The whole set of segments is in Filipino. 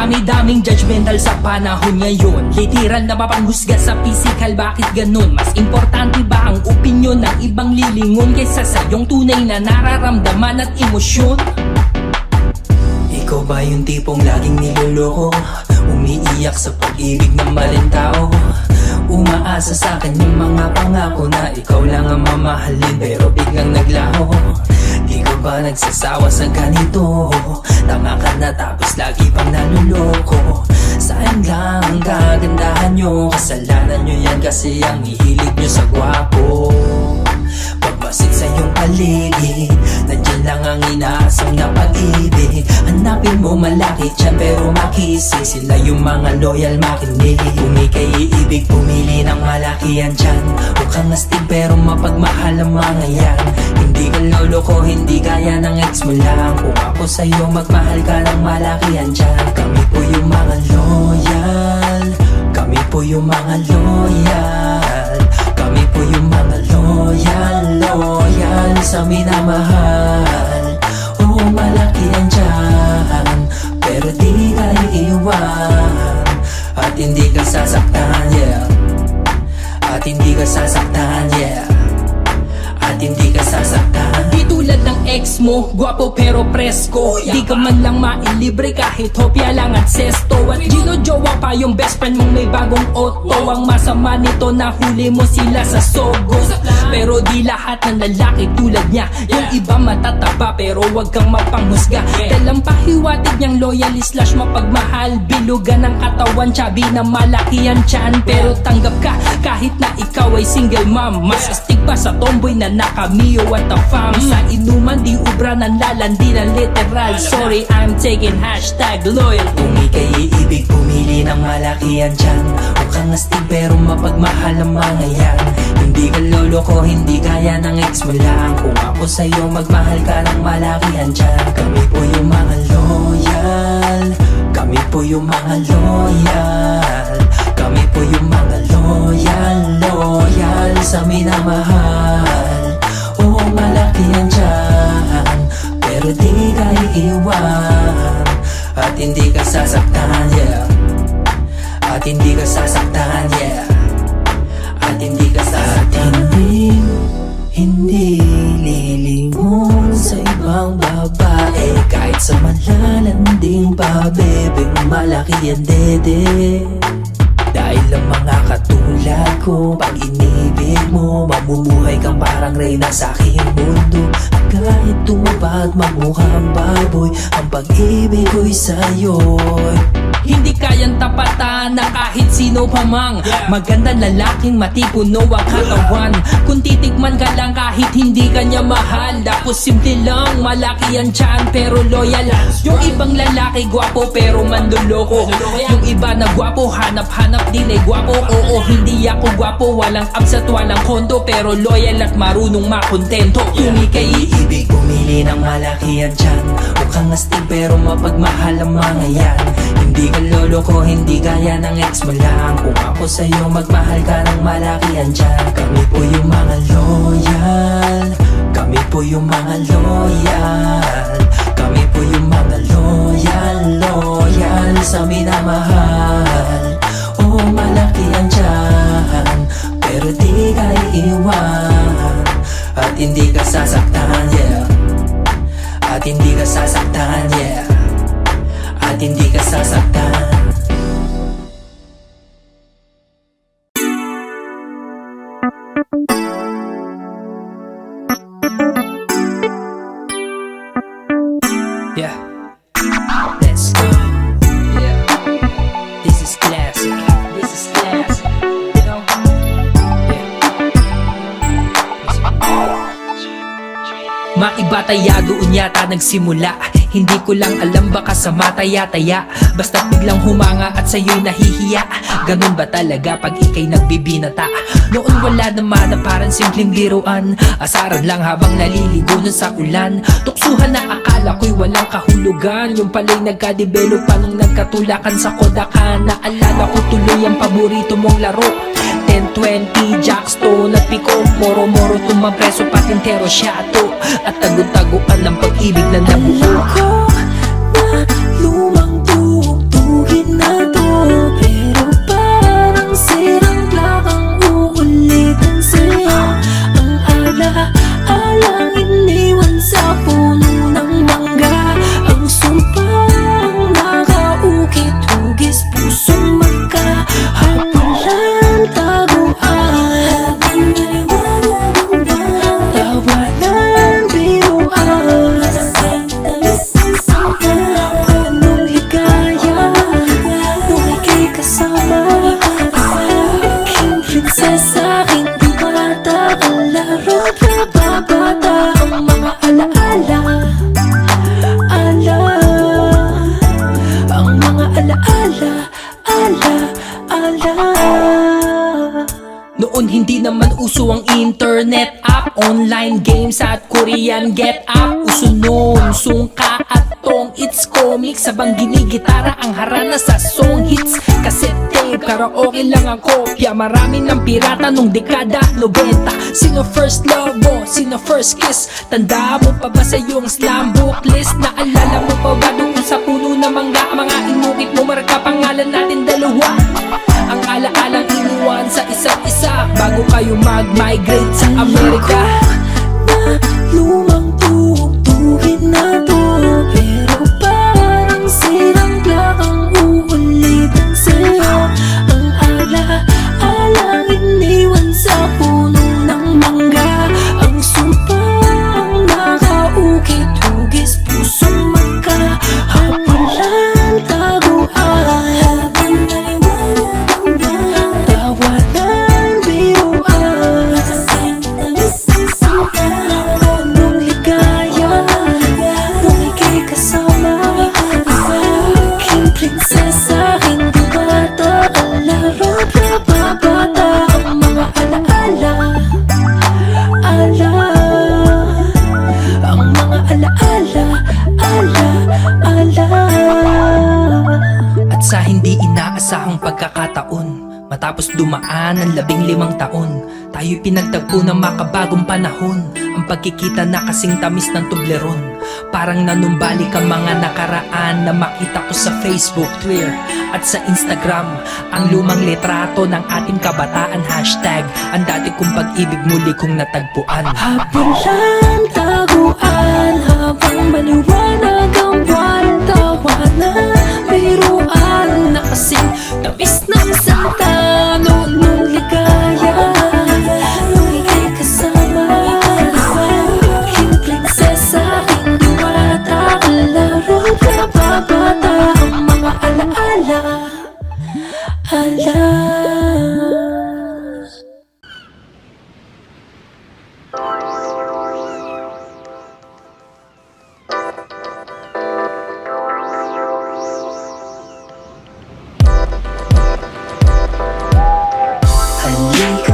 Dami-daming judgmental sa panahon ngayon. Literal na mapanghusga sa physical, bakit ganun? Mas importante ba ang opinyon ng ibang lilingon kaysa sa iyong tunay na nararamdaman at emosyon? Ikaw ba yung tipong laging niloloko? Umiiyak sa pag-ibig ng maling tao? Umaasa sa kanyang mga pangako na ikaw lang ang mamahalin pero biglang naglaho. Di ka ba nagsasawa sa ganito? Tama ka na tapos lagi pang naluloko. Sayang lang ang kagandahan nyo, kasalanan nyo yan kasi ang hihilig nyo sa gwapo. Pagbasit sa iyong paligid, nandiyan lang ang inaasam na pag-ibig. Hanapin mo malaki dyan pero makisi, sila yung mga loyal makinig. Kung ika'y iibig, pumili ng malaki yan dyan. Huwag kang astig pero mapagmahal ang mga yan. Hindi ka loloko, hindi gaya ng ex mo lang. Kung ako sa'yo magmahal ka ng malaki yan dyan. Kami po yung mga loyal, kami po yung mga loyal, kami po yung mga loyal, loyal sa minamahal. Oo, malaki yan dyan, pero di ka iiwan. At hindi ka sasaktan, yeah. At hindi ka sasaktan, yeah. At hindi ka sasaktan. Di tulad ng ex mo, gwapo pero presko. Di ka man lang mailibre kahit hopya lang at sesto. At gino-jowa pa yung best friend mong may bagong auto. Ang masama nito, nahuli mo sila sa sogo. Pero di lahat ng lalaki tulad niya. Yung iba matataba pero wag kang mapanghusga. Dalang pahiwatig niyang loyal slash mapagmahal. Bilugan ng katawan, chubby na malaki yan tiyan. Pero tanggap ka kahit na ikaw ay single mom. Mas astig pa sa tomboy na nakamiyo at the fam. Sa inuman di ubra ng lalandi ng literal. Sorry, I'm taking hashtag loyal. Kung ika'y iibig, pumili ng malaki yan dyan. Huwag kang astig pero mapagmahal ang mga yan. Hindi ka loloko, hindi gaya ng ex mo lang. Kung ako sa'yo magmahal ka ng malaki yan dyan. Kami po yung mga loyal, kami po yung mga loyal, kami po yung mga loyal, loyal sa minamahal. Oo, malaki yan dyan, pero di ka iiwan. At hindi ka sasaktan, yeah. At hindi ka sasaktan, yeah. At hindi ka sasaktan. At hindi lilingon sa ibang babae. Kahit sa malalanding pa, bebeng malaki yan dede. Dahil ang mga katulad ko, pag inibig mo, mamumuhay kang parang reyna sa aking mundo. At kahit tumabad mamukhang baboy, ang pag-ibig ko'y sa'yo'y Hindi kayang tapatan na kahit sino pa mang. Magandang lalaking matipuno ang katawan. Kung titikman ka lang kahit hindi kanya mahal. Tapos simple lang, malaki yan tiyan pero loyal. Yung ibang lalaki gwapo pero manloloko. Yung iba na gwapo, hanap-hanap din ay gwapo. Oo, hindi ako gwapo, walang abs at walang kondo, pero loyal at marunong makontento. Kung ika'y iibig, pumili ng malaki yan dyan. Huwag kang astig pero mapagmahal ang mga yan. Hindi ka loloko, hindi gaya ng ex mo lang. Kung ako sa'yo magmahal ka ng malaki yan dyan. Kami po yung mga loyal, kami po yung mga loyal, kami po yung mga loyal, loyal sa minamahal. Oo, malaki yan dyan, pero di ka iiwan. At hindi ka sasaktan, yeah. At hindi ka sasaktan, yeah. At hindi ka sasaktan. Yeah, let's go. Yeah, this is classic. This is classic. You know? Yeah. Maibataya doon yata nagsimula. Hindi ko lang alam, baka sa mataya-taya. Basta't biglang humanga at sa'yo'y nahihiya. Ganun ba talaga pag ika'y nagbibinata? Noon wala naman na parang simpleng biruan. Asaran lang habang naliligo nun sa ulan. Tuksuhan na akala ko'y walang kahulugan. Yung pala'y nagka-develop pa nung nagkatulakan sa Kodakan. Naalala ko tuloy ang paborito mong laro. 10-20, Jackstone at Pico. Moro-moro tumampreso patintero syato. At tago-taguan ng pag-ibig na nabuo. Na lumang tugtog internet app, online games at Korean get up. Uso noon, sungka at tong, it's comics. Sabang ginigitara ang harana sa song hits. Cassette tape, karaoke lang ang kopya. Marami ng pirata nung dekada 90. Sino first love mo? Sino first kiss? Tanda mo pa ba sa iyong slam book list? Naalala mo pa ba doon sa puno na mangga? Mga inukit mo, marka pangalan natin dalawa. Ang alaalang iniwan sa isa't isa bago kayo mag-migrate sa Amerika. Lumang tugtugin na to, pero parang sirang plak ang uulitin sa'yo. Ang ala-alang iniwan sa puno ng mangga. Ang sumpang nakaukit-hugis, pusong magkahabulan, taguan. Tawanan, biruan, nung ligaya, nung ika'y kasama. Aking prinsesa, hindi bata, ang laro kababata. Ang mga alaala, ang mga alaala, At sa hindi inaasahang pagkakataon, matapos dumaan ang 15 taon, tayo'y pinagtagpo ng makabagong panahon. Ang pagkikita na kasing tamis ng Toblerone, parang nanumbalik ang mga nakaraan na makita ko sa Facebook, Twitter at sa Instagram. Ang lumang litrato ng ating kabataan, hashtag ang dati kong pag-ibig muli kong natagpuan. habulan, taguan, habang maliwanag ang buwan. Tawanan, biruan, na kasing tamis ng santa. Nung ligaya, nung ika'y kasama. Aking prinsesa, hindi bata, laro kababata. Ang mga alaala, halika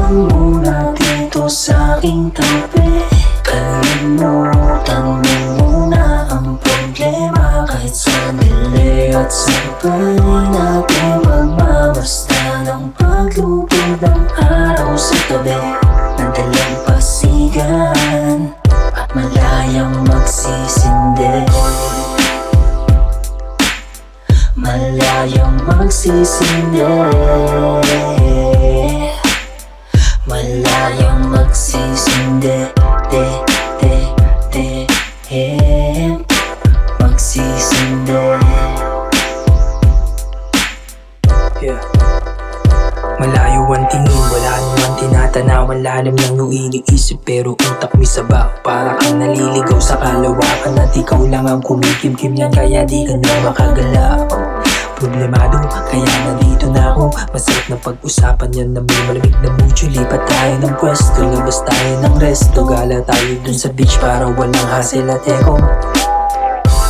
muna dito sa aking tabi. Kalimutan mo muna ang problema. Kahit sandali at sabay natin magmamasta ng paglubog ng araw sa tabi ng dalampasigan at malayang magsisindi. Malayang magsisindi, malayang magsisindi, magsisindi. Yeah. Malayo ang tingin, wala naman tinatanawan. Lalim ng iyong iniisip pero utak may saba. Para kang naliligaw sa kalawakan at ikaw lang ang kumikimkim yan, kaya di ka na makagala. Problemado, kaya nandito na ako. Masarap na pag-usapan yan na may malamig na mucho. Lipat tayo ng pwesto, labas tayo ng resto. Gala tayo dun sa beach para walang hassle at echo.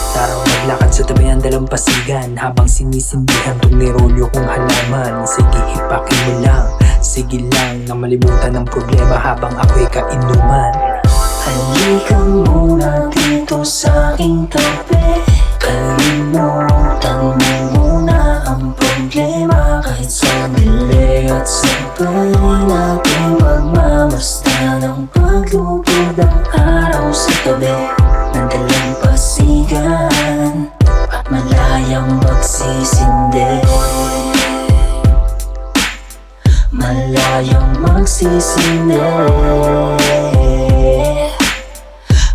Taraw maglakad sa tabi ng dalampasigan habang sinisindihan tong nirolyo kong halaman. Sige, ipakin mo lang, sige lang na malimutan ang problema habang ako'y kainuman. Halika muna dito sa aking tabi. Kalimutan mo muna ang problema. Kahit sandali at sabay natin magmamasta ng paglubog ng araw sa tabi ng dalampasigan at malayang magsisindi. Malayang magsisindi,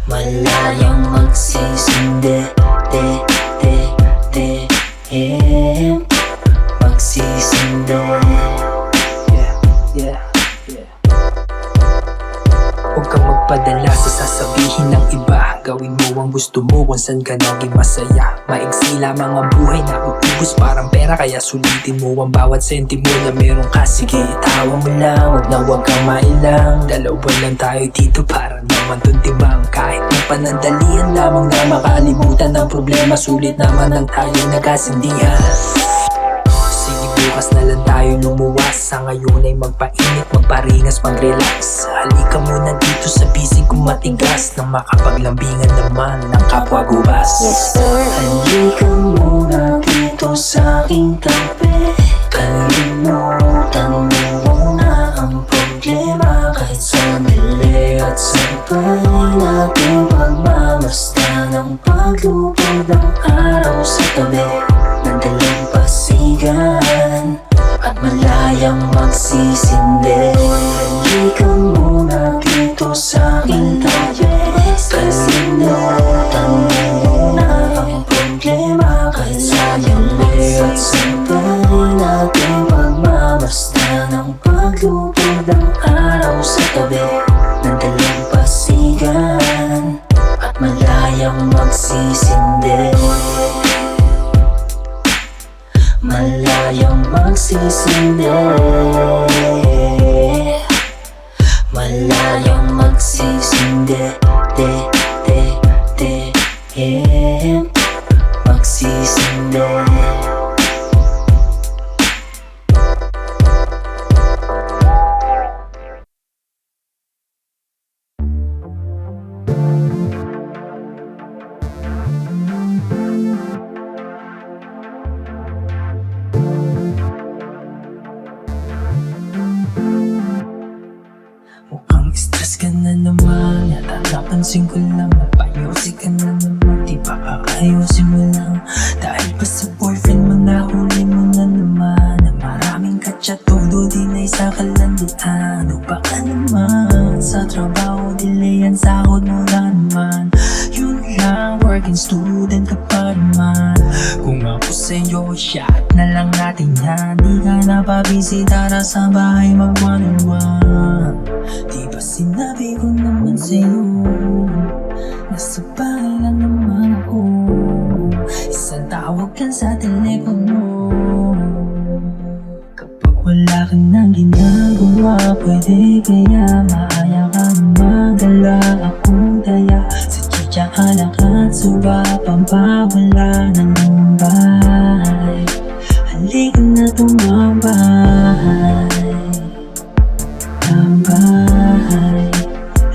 malayang magsisindi, magsisindi. Yeah. Huwag kang magpadala sa sasabihin ng iba. Gawin mo ang gusto mo kung saan ka naging masaya. Maigsi lamang ang buhay na uubos parang pera, kaya sulitin mo ang bawat sentimo na meron ka. Sige, itawa mo lang, huwag kang mailang. Dalawa lang tayo dito para naman tuntibang. Kahit na panandalian lamang na makalimutan ng problema, sulit naman ang tayo nagkasindihan. Sige bukas na lang tayo lumuwas. Sa ngayon ay magpainit, magparingas, mag-relax. Halika muna dito sa bisig kong matigas, nang makapaglambingan naman ng kapwa gubas. Halika muna dito sa aking tabi, kalimutan mo muna ang problema. Kahit sandali at sabay natin pagmamasta ng paglubog ng araw sa tabi ng dalampasigan at malayang magsisindi. Halika muna dito sa aking tabi, kalimutan mo muna ang problema. Kahit sandali at sabay natin pagmamasta ng paglubog ng araw sa tabi ng dalampasigan at malayang magsisindi. Malayang magsisindi, malayang magsisindi, magsisindi. Mukhang stress ka na naman, yata napansin ko lang. Napayosi ka na naman, di ba kakayosin mo lang? Dahil pa sa boyfriend mo, nahuli mo na naman na maraming kachat, todo di na isa kalandian. O baka naman sa trabaho, delay ang sahod mo na naman. Yun lang, working student ka pa naman. Kung ako sa'yo, shot na lang natin yan. Di ka na pabisita na sa bahay, mag-one-on-one. Di ba sinabi ko naman sa'yo, nasa bahay lang naman ako. Isang tawag ka sa telepono. Kapag wala ka nang ginagawa, pwede kaya maaya ka magala. Ako daya sa chicha alakat, suba pampawala ng lumbay. Halika na tumambay, tambay.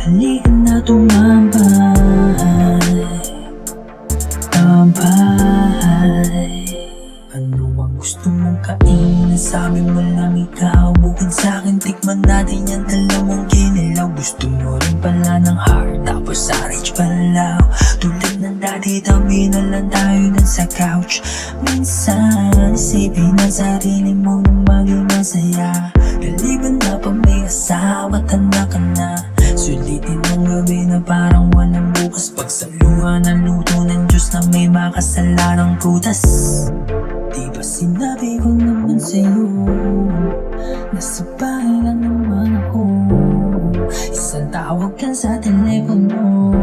Halika na tumambay, tambay. Ano ang gusto mong kainin? Sabi mo lang ikaw. Bukod sa'kin, tikman natin yan dalawang kinilaw. Gusto mo rin pala ng heart, tapos sa rich palaw. Tulad ng dati, tabi na lang tayo dun sa couch. Minsan, isipin ang sarili mo nang maging masaya. Kaliban na pag may asawa at anak ka na. Sulitin ang gabi na parang walang bukas. Pagsaluhan ang luto ng Diyos na may makasalanang prutas. Di ba sinabi ko naman sa'yo, nasa bahay lang naman ako. Isang tawag ka sa telepono.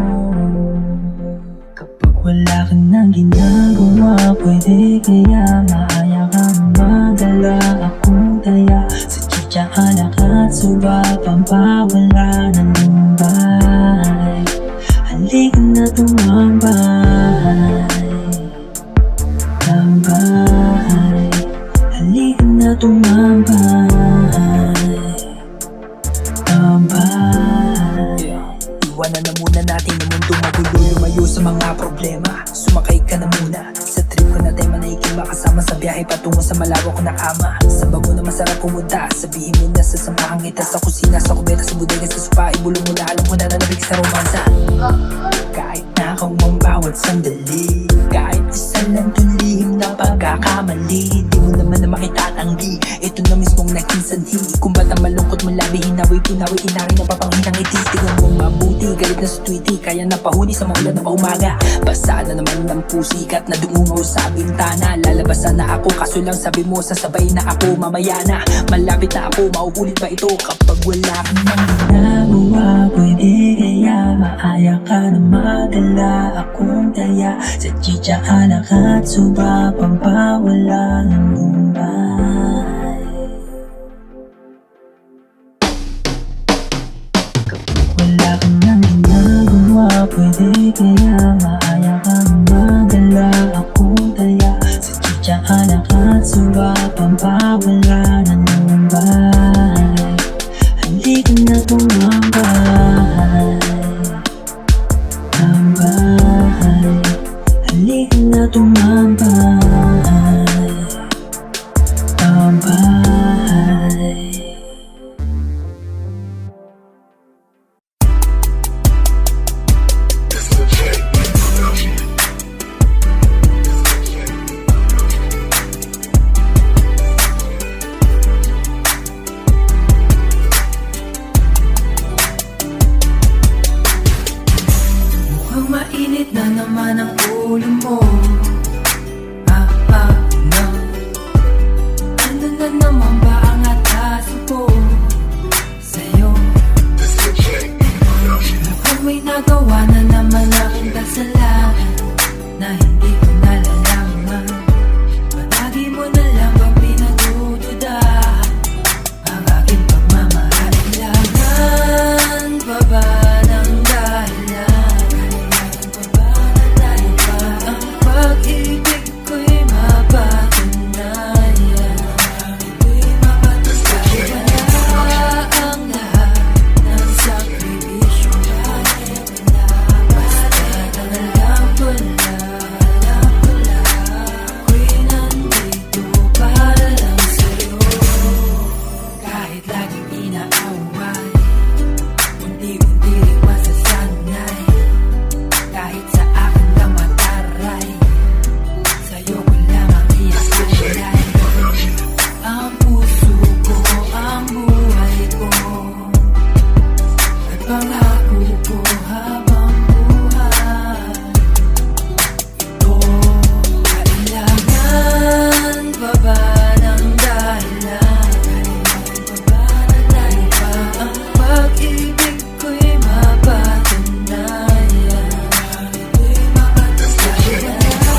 Kapag wala ka nang ginagawa, pwede kaya maaya ka magala. Ako daya sa chicha alakat, suba pampawala ng lumbay. Halika na tumambay, tambay. Halika na tumambay, tambay. Iwanan na muna natin ang mundo magulo, lumayo sa mga problema. Sumakay ka na muna sa trip ko na tema na kasama sa biyahe patungo sa malawak na kama. Sa bago na masarap pumunta, sabihin mo na sasamahan kita sa kusina, sa kubeta, sa bodega, sa sopa. Ibulong mo na, alam ko na nalabig sa romansa. Kahit nakaw ang bawat sandali, kahit isa lang tulihim na pagkakamali, di mo naman na makitatanggi. Ito na mismong naging sanhi. Kung ba't ang malungkot mo labi, hinawi, pinawi, inari na papanghinang iti. Tignan mo mabuti, galit na sa tweety, kaya napahuli sa maulan na paumaga. Basa na naman ng pusikat na dungungaw sa bintana. Lalabasan na ako, kaso lang sabi mo sasabay na ako. Mamaya na, malapit na ako, mauulit ba ito kapag wala ka nang ginagawa? Pwede kaya maaya ka na magala. Akong daya sa chicha alakat, suba pampawala ng lumbay. Kapag wala ka nang ginagawa, pwede kaya maaya ka na magala. Akong daya sa chicha alakat, suba pampawala Init na naman ang ulo mo. No. Ano na naman ba ang ataso ko sa'yo? Mukhang may nagawa na naman akong kasalanan na hindi ko nalalaman. Palagi mo na lang bang pinadududahan ang aking pagmamahal? Kailangan pa ba ng dahilan? Ang pag-ibig ko'y mapatunayan. Wala ang lahat ng sakripisyo. Basta't ang alam ko lang, ako'y nandito para lang sa'yo. Kahit laging inaaway, unti-unti rin masasanay. Kahit sa akin lang mataray, sa'yo ko lang ang iaalay. Ang puso ko, ang buhay ko, at pangako ko habang buhay. Ito, kailangan pa ba ng dahilan? Ang pag-ibig ko'y mapatunayan.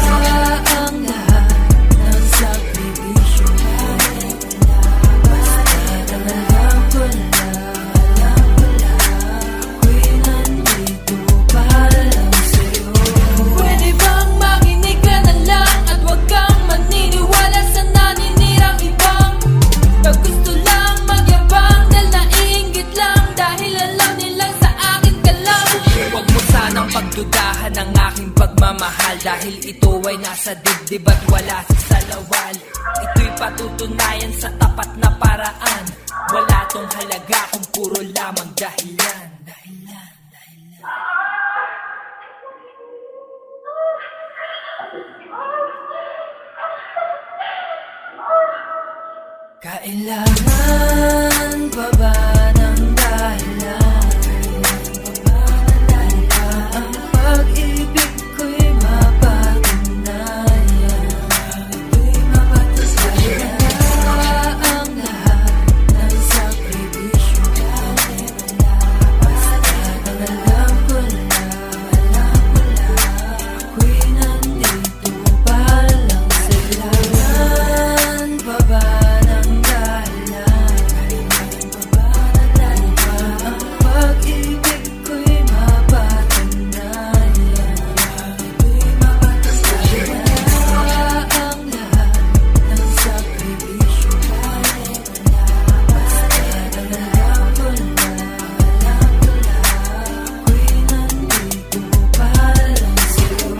Wala ang lahat ng sakripisyo. Basta't ang alam ko lang, ako'y nandito para lang sa'yo. Pwede bang makinig ka na lang at huwag kang maniniwala sa naninirang ibang na gusto lang magyabang dahil naiinggit lang dahil alam nilang sa akin ka lang. Huwag mo sanang pagdudahan ang aking pagmamahal dahil ito ay nasa dibdib at wala sa salawal. Ito'y patutunayan sa tapat na paraan. Wala tong halaga kung puro lamang dahilan. Kailangan pa ba ng dahilan? Ang pag-ibig ko'y mapatunayan. Wala ang lahat ng sakripisyo. Basta't ang alam ko lang, ako'y nandito para lang sa'yo. Kailangan pa ba ng dahilan? Ang pag-ibig ko'y mapatunayan. Wala ang lahat ng sakripisyo. Basta't ang alam ko lang, ako'y nandito para lang sa'yo.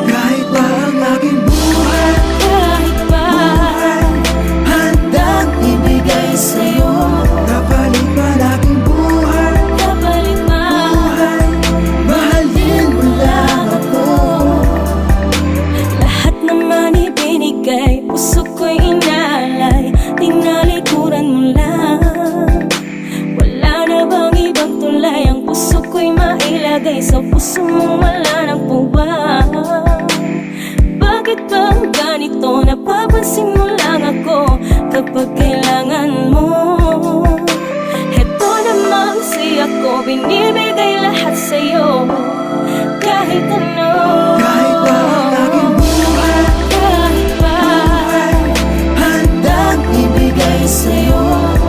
Kahit ba ang aking buhay, handang ibigay sa'yo. Kapalit ba ang aking buhay, mahalin mo lang ako. Lahat naman ibinigay, puso ko'y inalay, tinalikuran mo lang. Wala na bang ibang tulay, ang puso ko'y mailagay sa puso mo, wala nang puwang. Bakit ba ganito, napapansin mo lang ako kapag kailangan mo? Heto naman si ako, binibigay lahat sa'yo, kahit ano. Kahit ba ang aking buhay, Kahit ba handang ibigay sa'yo.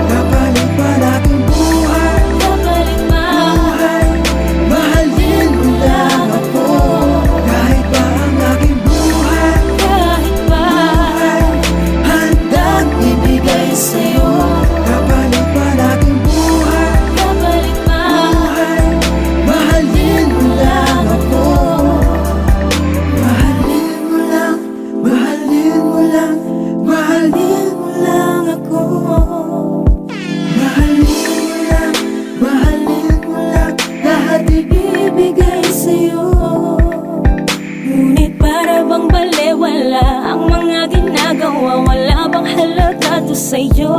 Kapalit ba ang aking buhay, kapalit ba, mahalin mo lang ako. sa'yo.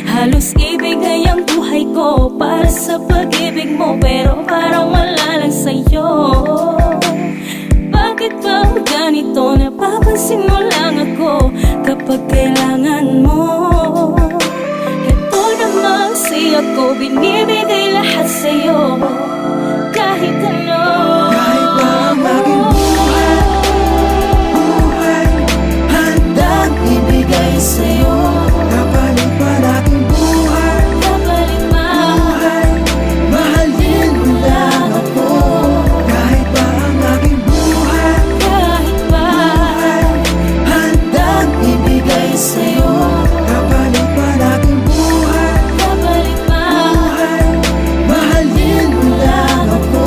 Halos ibigay ang buhay ko para sa pag-ibig mo, pero parang wala lang sa'yo. Bakit ba ganito? Napapansin mo lang ako kapag kailangan mo. Ito naman si ako, binibigay lahat sa'yo. Kahit ano, Kahit pa ang aking buhay, handang ibigay sa'yo. Kapalit pa ng aking buhay, kapalit pa. mahalin mo lang ako. Kahit pa ang aking buhay, Kahit pa, handang ibigay sa'yo. Kapalit pa ng aking buhay, kapalit pa. mahalin mo lang ako.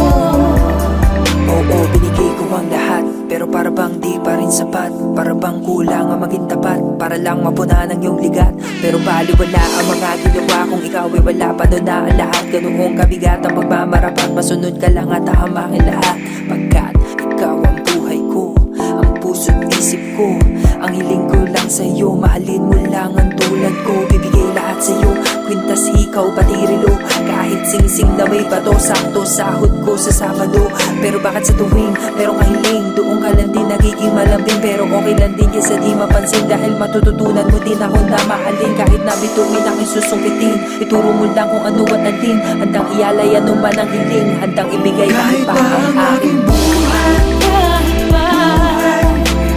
Oo, binigay ko ang lahat, pero para bang di pa rin sapat. Para bang kulang ang maging tapat, para lang mapunan ang iyong ligat. Pero baliwala ang mga ginawa kung ikaw ay wala pa doon na ang lahat. Ganoong kabigat ang pagmamarapat, masunod ka lang at hamakin lahat. Pagkat ikaw ang buhay ko, ang puso't isip ko. Ang hiling ko lang sa'yo, mahalin mo lang ang tulad ko. Bibigay lahat sa'yo, kwintas, ikaw, pati relo. Kahit sing-sing na may bato, sakto sahod ko sa Sabado. Pero bakit sa tuwing merong kahiling, doon ka lang din nagiging malambing. Pero okay lang din kesa di mapansin, dahil matututunan mo din ako na mahalin. Kahit na bituin aking susungkitin, ituro mo lang kung ano at alin. Handang ialay anuman ang hiling, handang ibigay kahit pa ang aking buhay. Kahit pa,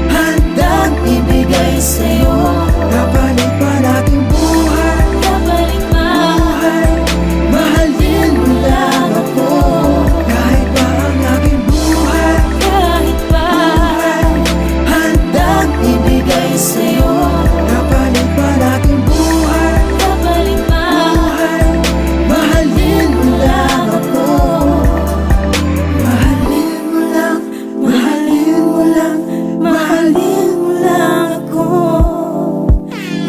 Handang ibigay sa'yo, kapalit pa ng aking buhay. kapalit pa. Mahalin mo lang ako. Kahit pa ang aking buhay, Kahit pa, handang ibigay sa'yo. Kapalit pa ng aking buhay, kapalit pa. mahalin mo lang ako. Mahalin mo lang, mahalin mo lang, mahalin mo lang ako.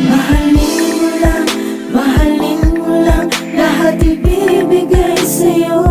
Mahalin mo lang, mahalin mo lang, lahat ibibigay sa'yo.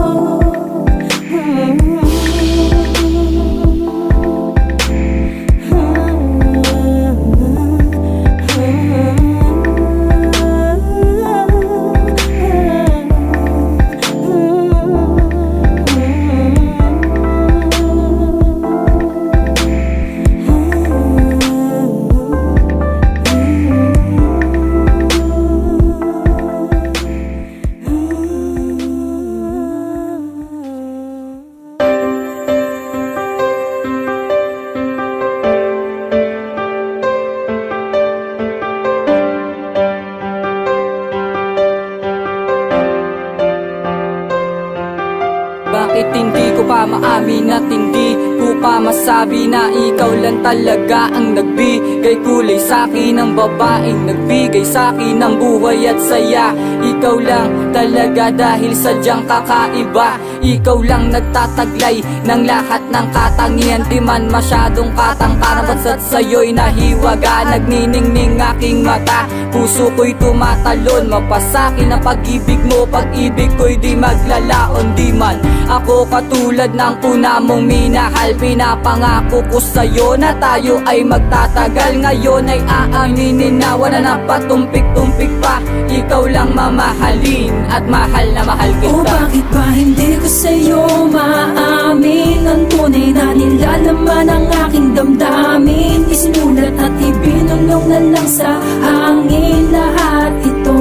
Bakit hindi ko pa maamin at hindi ko pa masabi na ikaw lang talaga ang nagbigay kulay sa'kin, ang babaeng nagbigay sa'kin ng buhay at saya. Ikaw lang talaga dahil sadyang kakaiba. Ikaw lang nagtataglay ng lahat ng katangian. Di man masyadong katangkaran, basta't sa'yo'y nahiwaga. Nagniningning aking mata, puso ko'y tumatalon. Mapasakin ang pag-ibig mo, pag-ibig ko'y di maglalaon. Di man ako katulad ng una mong minahal, pinapangako ko sa'yo na tayo ay magtatagal. Ngayon ay aaminin na wala na patumpik-tumpik pa. Ikaw lang mamahalin at mahal na mahal kita. O bakit ba hindi ko sa'yo maamin ang tunay na nilalaman ng aking damdamin? Isinulat at ibinulong na lang sa hangin lahat ito.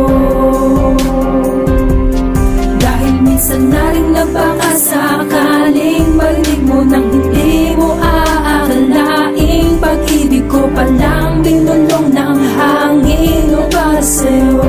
Dahil minsan na rin nagpakasakaling marinig mo nang hindi mo aakalaing pag-ibig ko palang binulong ng hangin. O para sa'yo,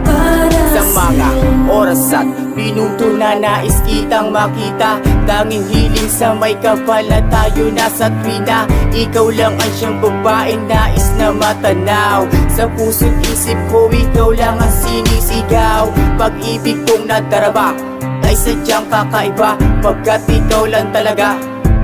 para Sa mga sa'yo. oras at minuto na nais kitang makita, tanging hiling sa may kapal na tayo nasa tuwina. Ikaw lang ang siyang babaeng nais na matanaw. Sa puso't isip ko, ikaw lang ang sinisigaw. Pag-ibig kong nadarama ay sadyang kakaiba, pagkat ikaw lang talaga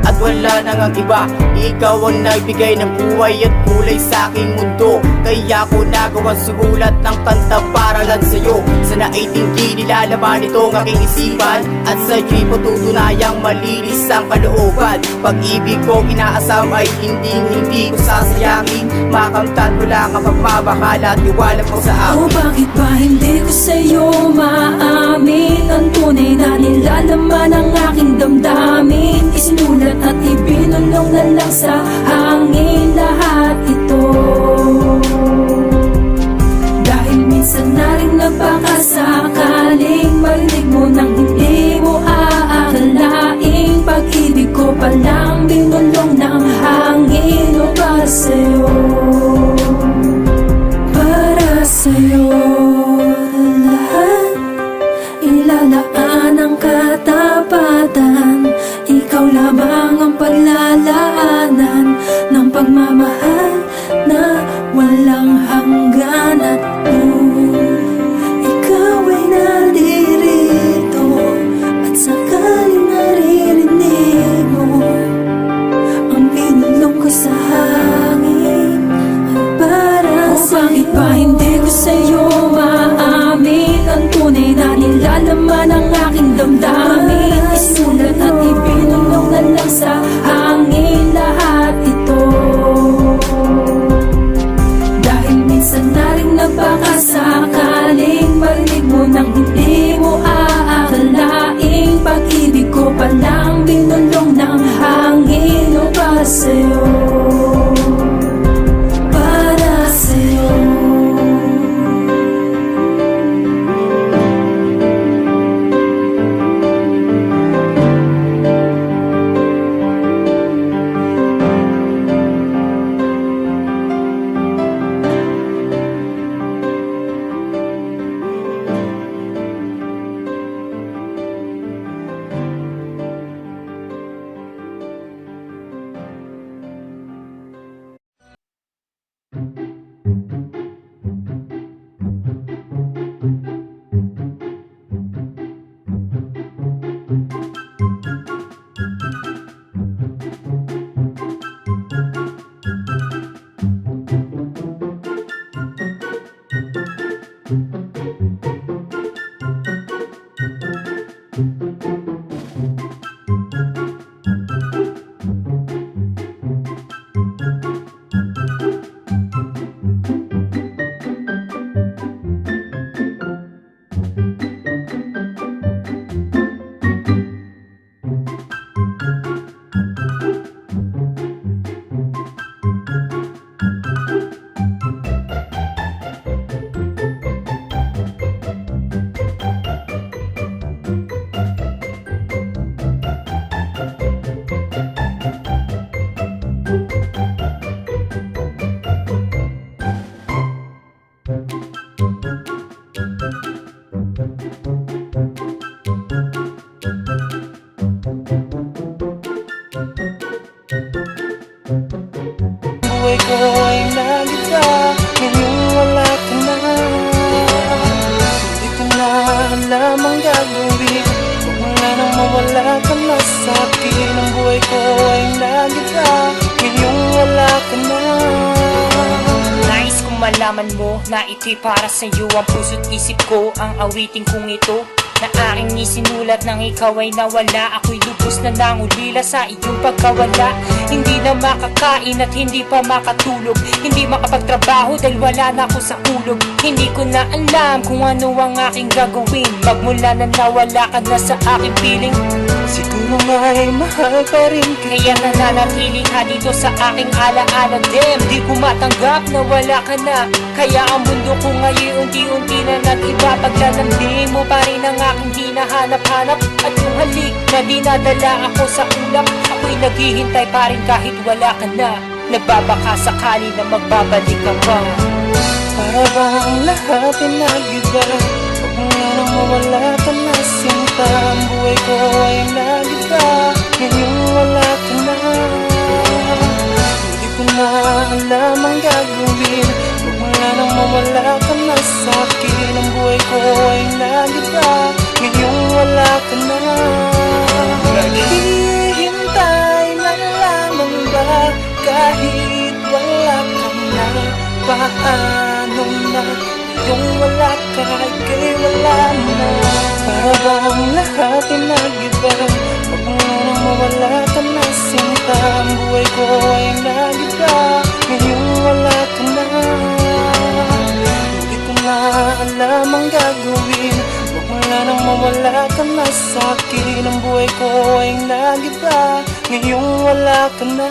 at wala nang ang iba. Ikaw ang nagbigay ng buhay at kulay sa aking mundo. Kaya ko nagawa sumulat ng kanta para lang sa'yo. Sana ay tinggi nilalaman itong aking isipan, at sa'yo'y patutunayang malinis ang kalooban. Pag-ibig ko inaasam ay hindi ko sasayangin. Makamtan mo lang ang pagmamahal at tiwala mo sa akin. Oh, bakit ba hindi ko sa'yo maamin ang tunay na nilalaman ng aking damdamin? Isinulat at ibinulong na lang sa hangin lahat ito. Dahil minsan na rin napakasakaling marinig mo nang hindi mo aakalaing pag-ibig ko palang binulong ng hangin. O para sa'yo, para sa'yo lahat, ilalaan ang katapatan. Ikaw lamang ang paglalaanan ng pagmamahal na walang hanggan. At kung ikaw ay naririto at sakaling naririnig mo ang binulong ko sa hangin, ay para sa'yo. Bakit ba hindi ko sa'yo maamin ang tunay na nilalaman ng aking damdamin? Isulat at ibinulong na lang sa hangin lahat ito. Dahil minsan na rin napakasakaling marinig mo nang hindi mo aakalaing pag-ibig ko palang binulong ng hangin. O para sa'yo, para sa'yo. Buhay ko ay nag-iba, ngayon wala ka na. Hindi ko na alam ang gagawin, huwag mo na nang mawala ka na sa akin. Ang buhay ko ay nag-iba, ngayon wala ka na. Nais kong malaman mo na ito'y para sa'yo. Ang puso't isip ko ang awitin kong ito na aking isinulat nang ikaw ay nawala. Ako'y lubos na nangulila sa iyong pagkawala. Hindi na makakain at hindi pa makatulog, hindi makapagtrabaho dahil wala na ako sa ulog. Hindi ko na alam kung ano ang aking gagawin magmula na nawala ka na sa aking piling. Siguro nga'y mahal pa rin kita, Kaya nananatili ka dito sa aking alaala. Dem, di ko matanggap na wala ka na. Kaya ang mundo ko ngayon unti-unti na nag-iba. Paglalambing mo pa rin ang aking hinahanap-hanap, at yung halik na dinadala ako sa ulap. Ako'y naghihintay pa rin kahit wala ka na. Nagbabaka sakali na magbabalik ka pa. para bang lahat ay nag-iba. Huwag mo nga nang mawala ka na sinta. Ang buhay ko ay nag-iba, ngayon wala ka na. Hindi ko na alam ang gagawin, huwag mo nga nang mawala ka na sa akin. Ang buhay ko ay nag-iba, ngayon wala ka na. Naghihintay na lamang ba kahit wala ka na? paano na yung wala ka, ika'y wala na. Para bang lahat ay nag-iba, huwag mo nang mawala ka na sinta. Ang buhay ko ay nag-iba, ngayong wala ka na. Hindi ko na alam ang gagawin, huwag mo nang mawala ka na sa'kin. Ang buhay ko ay nag-iba, ngayong wala ka na.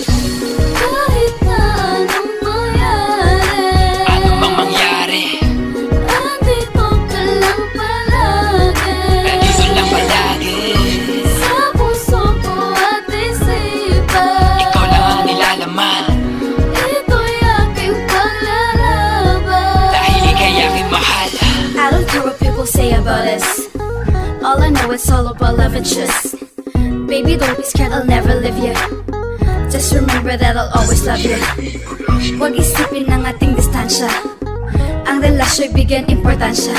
Kahit na anong mangyari, Ano bang mangyari? andito ka lang palagi. Nandito lang palagi. Sa puso ko at isipan, Ikaw lang ang nilalaman, ito'y aking paglalaban. dahil ika'y aking mahal. I don't care what people say about us. All I know is all about love and trust. Baby, don't be scared, I'll never leave you. Just remember that I'll always love you. Huwag isipin ng ating distansya, ang relasyo'y bigyan importansya.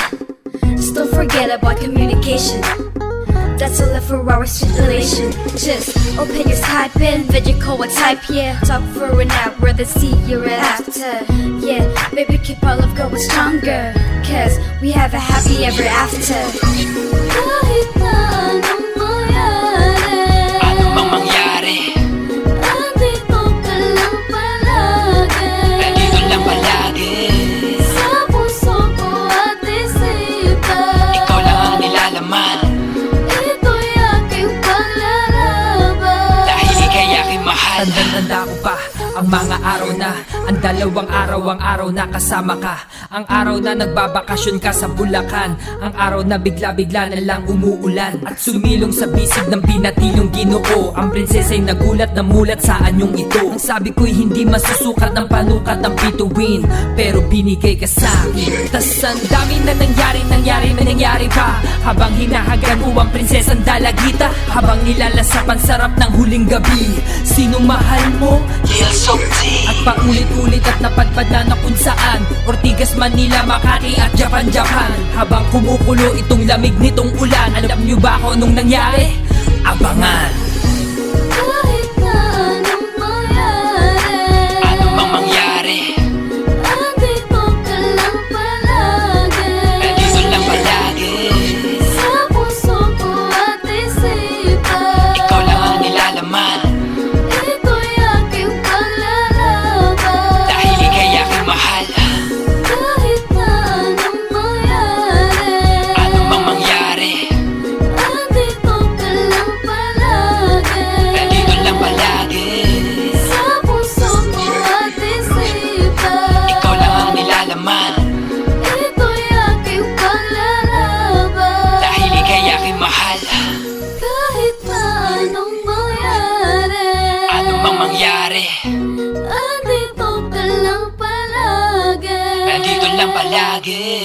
Just don't forget about communication. That's all left for our sweet relation. Just open your Skype in, video call or type, yeah. Talk for an hour, then see you right after. Yeah, baby, keep our love going stronger, cause we have a happy ever after. Kahit na anong mangyari, Ano bang mangyari? andito ka lang palagi. Nandito lang palagi. Sa puso ko at isipan, Ikaw lang ang nilalaman, ito'y aking paglalaban. dahil ika'y aking mahal. Tandang-tanda ko pa ang mga araw na, ang dalawang araw, ang araw na kasama ka. Ang araw na nagbabakasyon ka sa Bulacan. Ang araw na bigla-bigla na lang umuulan at sumilong sa bisig ng binatilong Ginoo. Ang prinsesa'y nagulat na mulat sa anyong ito. Ang sabi ko'y hindi masusukat ng panukat ng bituin, pero binigay ka sa'kin. Tas ang dami na nangyari pa, habang hinahagan mo ang prinsesang dalagita. Habang nilalasapan sarap ng huling gabi, sinong mahal mo? Lil Softy. At paulit-ulit at napadpad na kung saan, Ortigas, Manila, Makati at Japan. Habang kumukulo itong lamig nitong ulan, alam niyo ba kung anong nangyari? Abangan! Kahit na anong mangyari, Ano bang mangyari? andito ka lang palagi. Nandito lang palagi. Sa puso ko at isipan, Ikaw lang ang nilalaman, ito'y aking paglalaban. dahil ika'y aking mahal. Kahit na anong mangyari, Ano bang mangyari? andito ka lang palagi. Nandito lang palagi. Sa puso ko at isipan, Ikaw lang ang nilalaman, ito'y aking paglalaban. dahil ika'y aking mahal. Kahit na anong mangyari, Ano bang mangyari? andito ka lang palagi. Nandito lang palagi.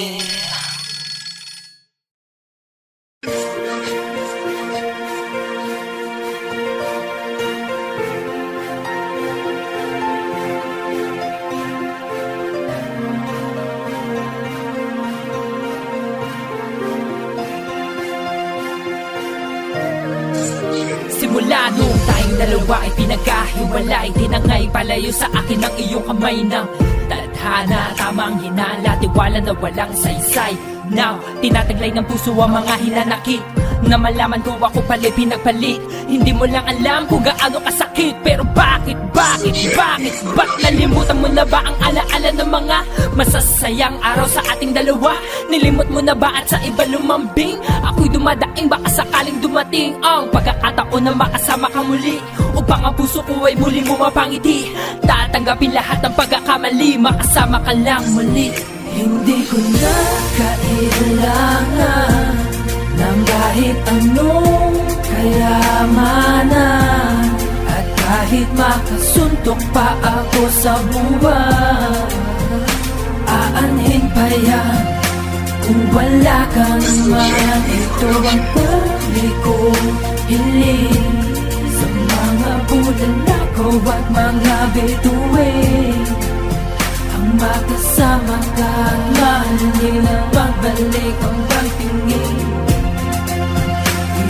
Simula nung tayong dalawa ay pinagkahiwalay, di na nga'y palayo sa akin ang iyong kamay ng tadhana. Tamang hinala, tiwala na walang saysay. Now, tinataglay ng puso ang mga hinanakit, na malaman ko ako pala pinagpalit. Hindi mo lang alam kung gaano kasakit, pero bakit? Ba't nalimutan mo na ba ang alaala ng mga masasayang araw sa ating dalawa? Nilimot mo na ba at sa iba lumambing? Ako'y dumadaing, baka sakaling dumating ang pagkakataon na makasama ka muli, upang ang puso ko ay muling bumapangiti. Tatanggapin lahat ng pagkakamali, makasama ka lang muli. Hindi ko na kailangan ng kahit anong kayamanan, at kahit makasuntok pa ako sa buwan, aanhin pa yan kung wala ka naman. Ito ang tali ko hiling sa mga buhay bulalakaw at mga bituin ang makasama ka. Mahal na magbalik ang pagtingin.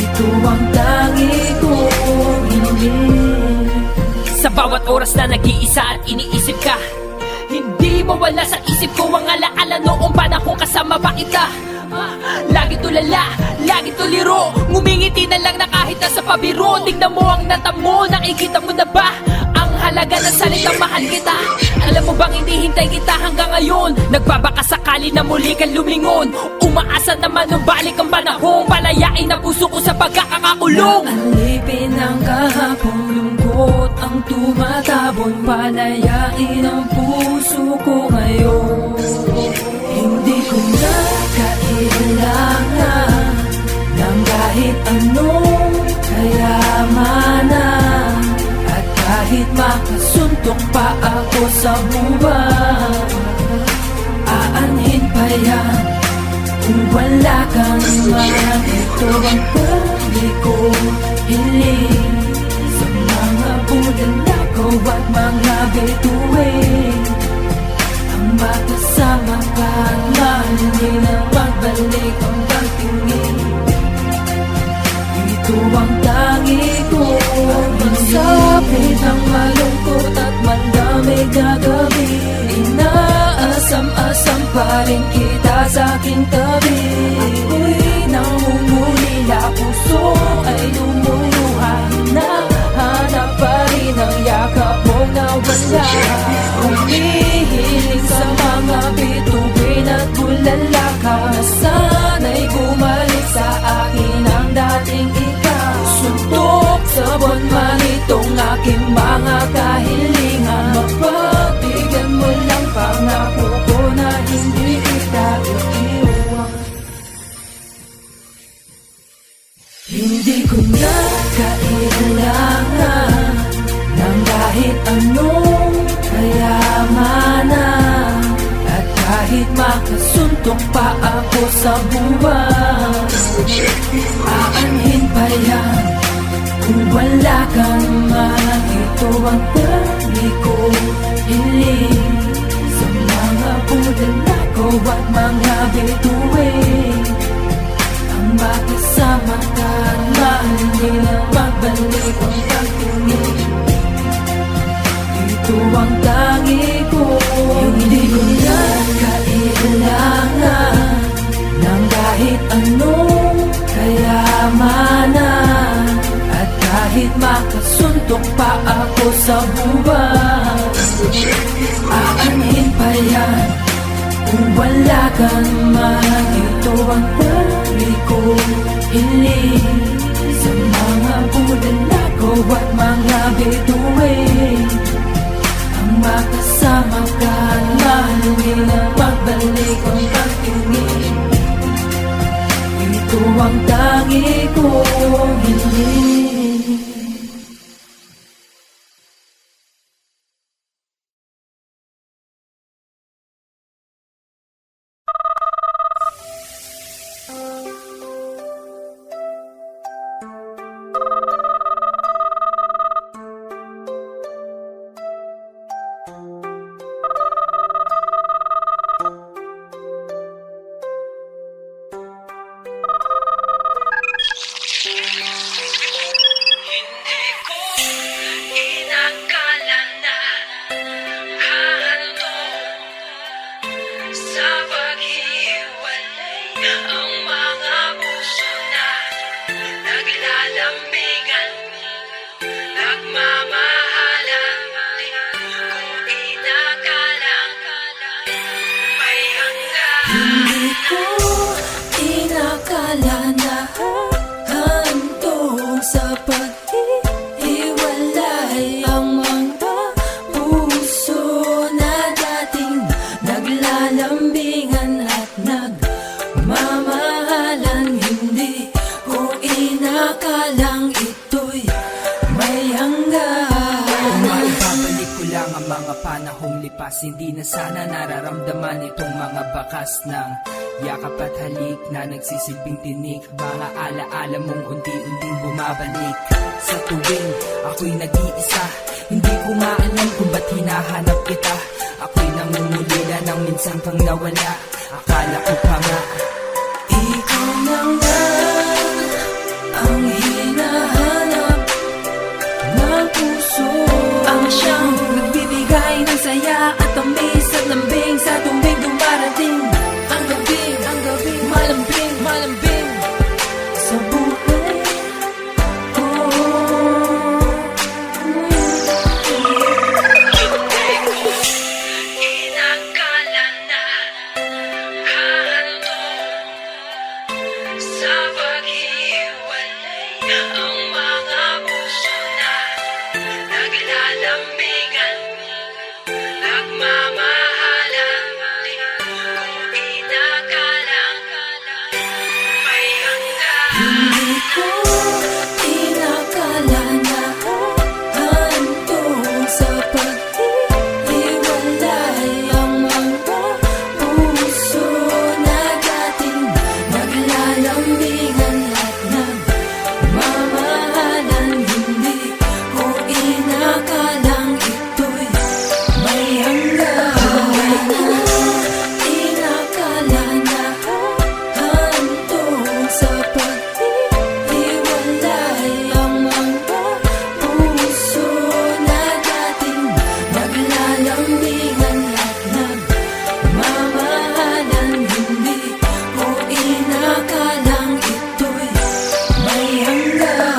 Ito ang tangi kong hiling. Sa bawat oras na nag-iisa at iniisip ka, hindi mawala sa isip ko ang alaala noong panahon kasama pa kita. Lagi tulala, lagi tuliro, ngumingiti na lang na kahit nasa pabiro. Tignan mo ang natamo, nakikita mo na ba ang halaga ng salitang mahal kita? Alam mo bang hindi hintay kita hanggang ngayon? Nagbabaka sakali na muli kang lumingon. Umaasa naman nung balik ang panahon, palayain ang puso ko sa pagkakakulong. Alipin ang kahapong lungkot, ang tumatabon, palayain ang puso ko ngayon. Hindi ko na kailangan ng kahit anong kayamanan, at kahit makasuntok pa ako sa buwan, aanhin pa yan kung wala kang man. Ito ang pagi ko hiling sa mga bulalakaw at mga bituin ang makasama ka. Mahal na magbalik ang pagtingin. Ito ang tangi ko. Pagsapit ang malungkot at mandamig na gabi, inaasam-asam pa rin kita sa aking tabi. Ako'y nangungulila, puso ay lumuluha, nahanap pa rin ang yakap mong nawala. Humihiling sa mga bituin at bulalaka, sana'y bumalik sa akin ang dating ikaw. Suntok sa buwan man itong aking mga kahilingan, mapagbigyan mo lang pangako ko na hindi kita iiwan. Hindi ko na kailangan ng kahit anong kayamanan, at kahit makasuntok pa ako sa buwan, aanhin pa yan kung wala kang man. Ito ang tangi ko hiling sa mga bulalakaw at mga bituin ang makasama ka. Mahal na magbalik ang pagtingin. Ito ang tangi ko. Hindi ko na kailangan ng kahit anong kayamanan, at kahit makasuntok pa ako sa buwan, aanhin pa yan kung wala kang man. Ito ang tangi ko hiling sa mga bulalakaw at mga bituin ang makasama ka. Mahal na magbalik ang pagtingin. Ito ang tangi kong hiling. Hindi ko inakala na hantong sa pag-iwalay ang mga puso na dating naglalambingan at nagmamahalan. Hindi ko inakalang ito'y may hanggan. Maibabalik ko lang ang mga panahong lipas, hindi na sana nararamdaman itong mga bakas ng yakap at halik na nagsisilbing tinik. Mga alaala mong unti-unting bumabalik Sa tuwing ako'y nag-iisa, hindi ko maalam kung ba't hinahanap kita. Ako'y nangungulila nang minsan kang nawala. Akala ko pa nga ikaw na nga ang hinahanap ng puso. Ang siyang nagbibigay ng saya at tamis at lambing sa tuwing dumarating ang gabi, malambing, malambing sa buhay ko. Inakala na kanto sa paghiwalay ang mga puso na naglalambingan, nagmamahalan. Kung inakala may hanggan. Hindi ko inakala na hantong sa paghiwalay ang mga puso na dating naglalambingan at nagmamahalan. Hindi ko inakalang ito'y may hanggan. Inakala na hantong sa paghiwalay ang mga puso na dating naglalambingan at nagmamahalan. Hindi ko inakalang ito'y may hanggan.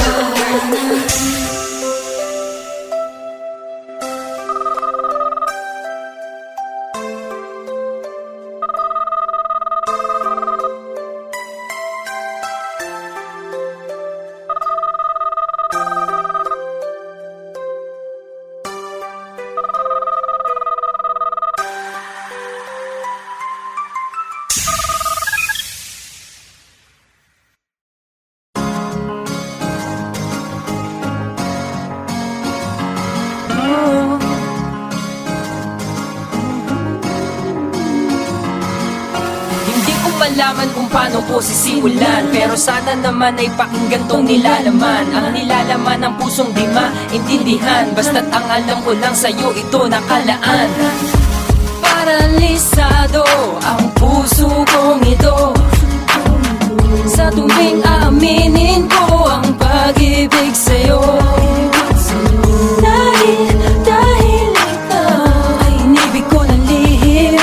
Hindi ko malaman kung paano po sisimulan, pero sana naman ay pakinggan tong nilalaman. Ang nilalaman ng pusong di maintindihan, basta't ang alam ko lang sa'yo ito nakalaan. Paralisado ang puso kong ito sa tuwing aaminin ko ang pag-ibig sa'yo. Dahil ikaw ay inibig ko ng lihim.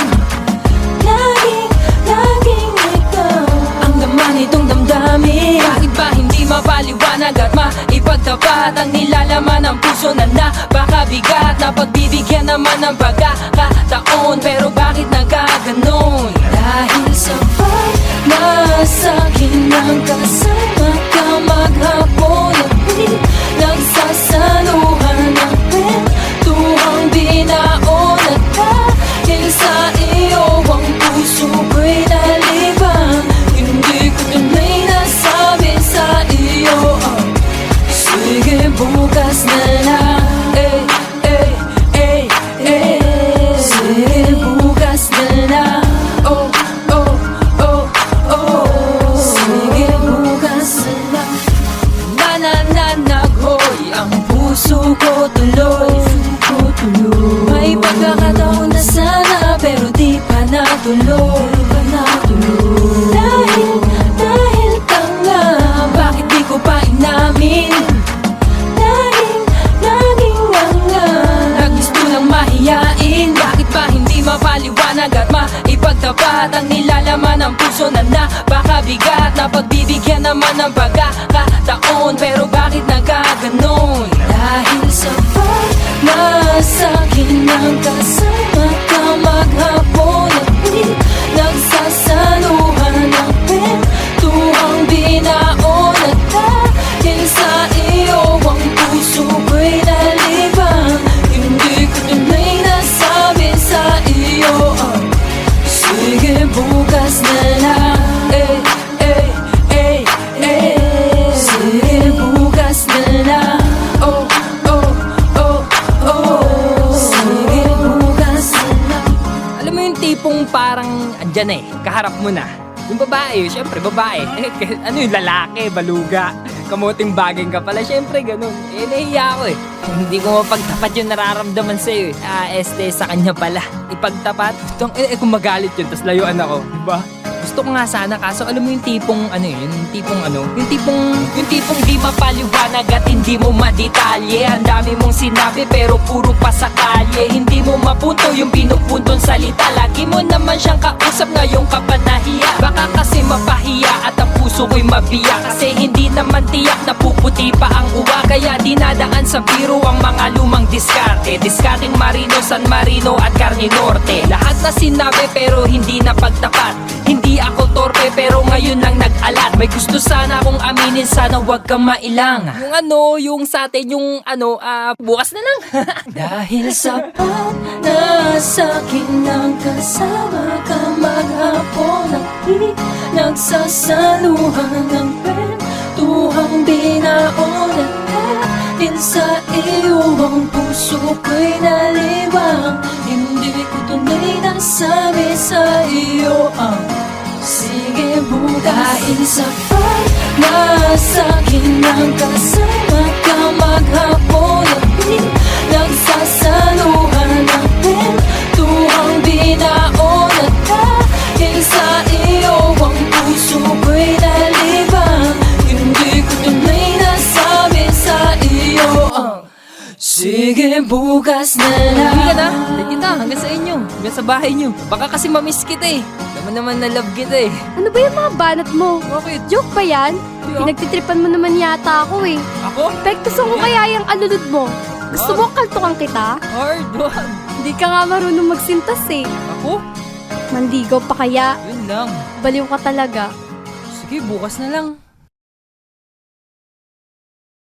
Laging ikaw ang laman itong damdamin. Bakit ba hindi mapaliwanag at maipagtapat ang nilalaman ng puso na napakabigat? Na pagbibigyan naman ng pagkakataon, pero bakit nagkaganon? Dahil sa pagmasakin ng kasama ka maghapon at di nagsasaluhan ng kwentuhang binaon. At dahil sa iyo ang puso ko'y nalibang, hindi ko tunay nasabi sa iyo. Sige, bukas na lang. Sige, bukas na lang. Oh, oh, oh, oh. Sige, bukas na lang. Nananaghoy ang puso ko tuloy. May pagkakataon na sana, pero di pa natuloy. Dahil ka nga, bakit di ko pa inamin? Laging nga gusto lang mahiyain. Bakit ba hindi mapaliwanag at maipagtapat ang nilalaman ng puso na napakabigat? Na pagbibigyan naman ng pagkakataon, pero bakit nagkaganon? Dahil sa pagmasakin ng kasama ka maghapon at di nagsasaluhan ng kwentuhang binaon. At dahil sa iyo ang puso ko'y nalibang, hindi ko tunay nasabi sa iyo. Sige, bukas na lang. Sige, bukas na lang. Oh, oh, oh, oh. Sige, bukas na lang. Alam mo yung tipong parang andyan kaharap mo na. Yung babae, syempre babae. Ano yung lalaki, baluga. kamuting baging ka pala. Syempre, ganun. Eh, nahiya ako eh. Hindi ko mapagtapat yung nararamdaman sa'yo eh. Sa kanya pala. Ipagtapat. Kung magalit yun, tas layuan ako. Diba? Gusto ko nga sana, kaso alam mo yung tipong yung tipong di mapaliwanag at hindi mo madetalye. Ang dami mong sinabi pero puro pa sa kalye. Hindi mo mapunto yung pinupuntong salita. Lagi mo naman siyang kausap, ngayong ka pa nahiya. Baka kasi mapahiya at ang puso ko'y mabiya. Kasi hindi naman tiyak na puputi pa ang uwa. Kaya dinadaan sa biro ang mga lumang diskarte. Diskarteng Marino, San Marino at Carne Norte. Lahat na sinabi pero hindi na pagtapat. Hindi ako torpe pero ngayon lang nag-alat. May gusto sana akong aminin, sana wag kang mailang. Yung sa atin, bukas na lang. Dahil sapat na sa'kin ang kasama ka maghapon at di nagsasaluhan ng kwentuhang binaon at dahil sa iyo ang puso ko'y nalibang. Hindi ko tunay nasabi sa iyo ang sige bukas. Dahil sapat na sa'kin ang kasama ka maghapon at di nagsasaluhan ng kwentuhang binaon at dahil sa iyo ang puso ko'y nalibang. Hindi ko tunay nasabi sa iyo ang sige bukas na lang. Hindi ka na. Dahil kita, hanggang sa inyo. Hanggang sa bahay nyo. Baka kasi mamiss kita eh. Naman na love kita eh. Ano ba yung mga banat mo? Bakit? Joke ba yan? Hindi, ah. Pinagtitripan mo naman yata ako eh. Ako? Pektusan ko kaya yung alulod mo. Gusto mo kaltukan kita? Hard, wag. Hindi ka nga marunong magsintas eh. Ako? Mandigaw pa kaya? Yun lang. Baliw ka talaga. Sige, bukas na lang.